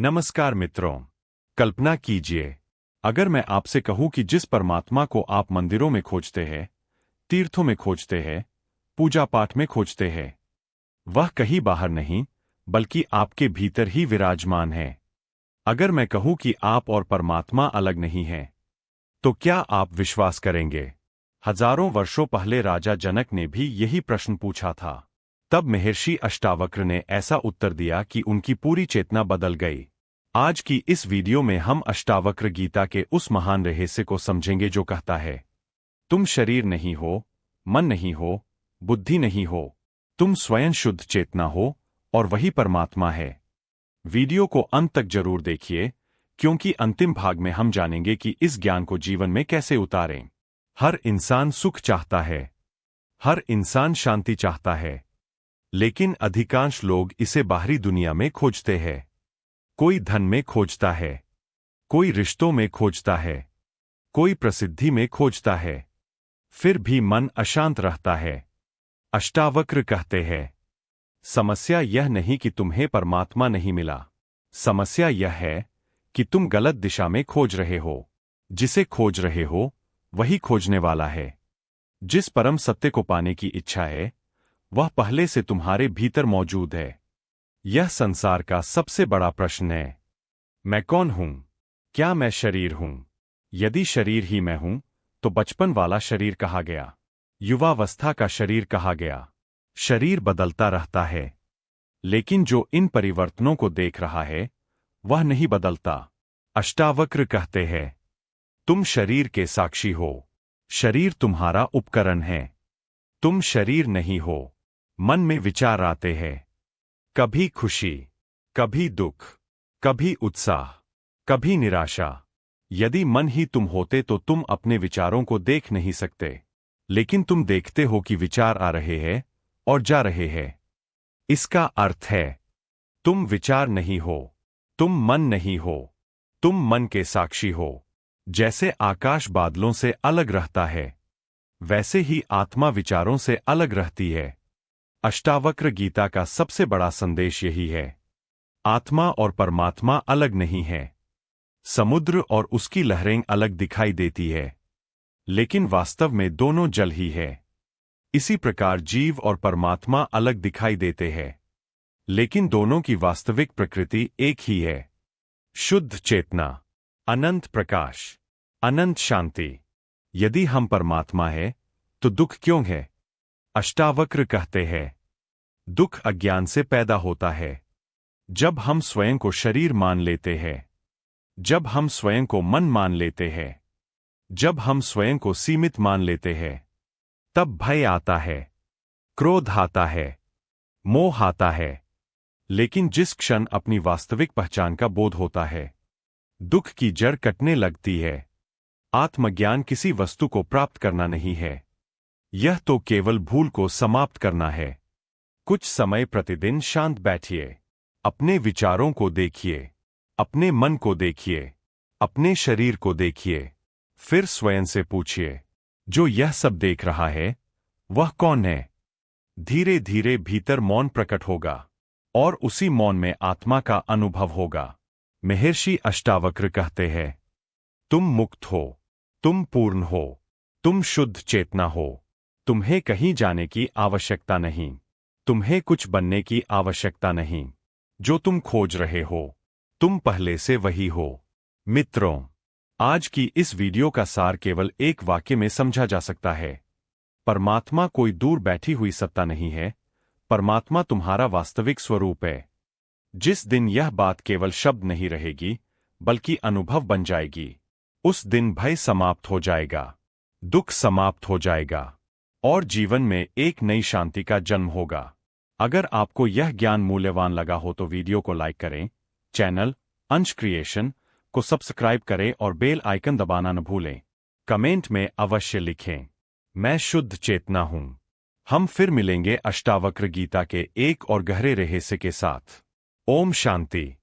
नमस्कार मित्रों। कल्पना कीजिए, अगर मैं आपसे कहूं कि जिस परमात्मा को आप मंदिरों में खोजते हैं, तीर्थों में खोजते हैं, पूजा पाठ में खोजते हैं, वह कहीं बाहर नहीं बल्कि आपके भीतर ही विराजमान है। अगर मैं कहूं कि आप और परमात्मा अलग नहीं हैं, तो क्या आप विश्वास करेंगे? हजारों वर्षों पहले राजा जनक ने भी यही प्रश्न पूछा था। तब महर्षि अष्टावक्र ने ऐसा उत्तर दिया कि उनकी पूरी चेतना बदल गई। आज की इस वीडियो में हम अष्टावक्र गीता के उस महान रहस्य को समझेंगे जो कहता है, तुम शरीर नहीं हो, मन नहीं हो, बुद्धि नहीं हो, तुम स्वयं शुद्ध चेतना हो और वही परमात्मा है। वीडियो को अंत तक जरूर देखिए, क्योंकि अंतिम भाग में हम जानेंगे कि इस ज्ञान को जीवन में कैसे उतारें। हर इंसान सुख चाहता है, हर इंसान शांति चाहता है, लेकिन अधिकांश लोग इसे बाहरी दुनिया में खोजते हैं। कोई धन में खोजता है, कोई रिश्तों में खोजता है, कोई प्रसिद्धि में खोजता है, फिर भी मन अशांत रहता है। अष्टावक्र कहते हैं, समस्या यह नहीं कि तुम्हें परमात्मा नहीं मिला, समस्या यह है कि तुम गलत दिशा में खोज रहे हो। जिसे खोज रहे हो वही खोजने वाला है। जिस परम सत्य को पाने की इच्छा है वह पहले से तुम्हारे भीतर मौजूद है। यह संसार का सबसे बड़ा प्रश्न है, मैं कौन हूं? क्या मैं शरीर हूं? यदि शरीर ही मैं हूं तो बचपन वाला शरीर कहाँ गया? युवावस्था का शरीर कहाँ गया? शरीर बदलता रहता है, लेकिन जो इन परिवर्तनों को देख रहा है वह नहीं बदलता। अष्टावक्र कहते हैं, तुम शरीर के साक्षी हो, शरीर तुम्हारा उपकरण है। तुम शरीर नहीं हो। मन में विचार आते हैं, कभी खुशी, कभी दुख, कभी उत्साह, कभी निराशा। यदि मन ही तुम होते तो तुम अपने विचारों को देख नहीं सकते, लेकिन तुम देखते हो कि विचार आ रहे हैं और जा रहे हैं। इसका अर्थ है, तुम विचार नहीं हो, तुम मन नहीं हो, तुम मन के साक्षी हो। जैसे आकाश बादलों से अलग रहता है, वैसे ही आत्मा विचारों से अलग रहती है। अष्टावक्र गीता का सबसे बड़ा संदेश यही है, आत्मा और परमात्मा अलग नहीं है। समुद्र और उसकी लहरें अलग दिखाई देती है, लेकिन वास्तव में दोनों जल ही है। इसी प्रकार जीव और परमात्मा अलग दिखाई देते हैं, लेकिन दोनों की वास्तविक प्रकृति एक ही है। शुद्ध चेतना, अनंत प्रकाश, अनंत शांति। यदि हम परमात्मा है तो दुख क्यों है? अष्टावक्र कहते हैं, दुख अज्ञान से पैदा होता है। जब हम स्वयं को शरीर मान लेते हैं, जब हम स्वयं को मन मान लेते हैं, जब हम स्वयं को सीमित मान लेते हैं, तब भय आता है, क्रोध आता है, मोह आता है। लेकिन जिस क्षण अपनी वास्तविक पहचान का बोध होता है, दुख की जड़ कटने लगती है। आत्मज्ञान किसी वस्तु को प्राप्त करना नहीं है, यह तो केवल भूल को समाप्त करना है। कुछ समय प्रतिदिन शांत बैठिए, अपने विचारों को देखिए, अपने मन को देखिए, अपने शरीर को देखिए। फिर स्वयं से पूछिए, जो यह सब देख रहा है वह कौन है? धीरे धीरे भीतर मौन प्रकट होगा और उसी मौन में आत्मा का अनुभव होगा। महर्षि अष्टावक्र कहते हैं, तुम मुक्त हो, तुम पूर्ण हो, तुम शुद्ध चेतना हो। तुम्हें कहीं जाने की आवश्यकता नहीं, तुम्हें कुछ बनने की आवश्यकता नहीं। जो तुम खोज रहे हो, तुम पहले से वही हो। मित्रों, आज की इस वीडियो का सार केवल एक वाक्य में समझा जा सकता है, परमात्मा कोई दूर बैठी हुई सत्ता नहीं है, परमात्मा तुम्हारा वास्तविक स्वरूप है। जिस दिन यह बात केवल शब्द नहीं रहेगी बल्कि अनुभव बन जाएगी, उस दिन भय समाप्त हो जाएगा, दुख समाप्त हो जाएगा और जीवन में एक नई शांति का जन्म होगा। अगर आपको यह ज्ञान मूल्यवान लगा हो तो वीडियो को लाइक करें, चैनल अंश क्रिएशन को सब्सक्राइब करें और बेल आइकन दबाना न भूलें। कमेंट में अवश्य लिखें, मैं शुद्ध चेतना हूं। हम फिर मिलेंगे अष्टावक्र गीता के एक और गहरे रहस्य के साथ। ओम शांति।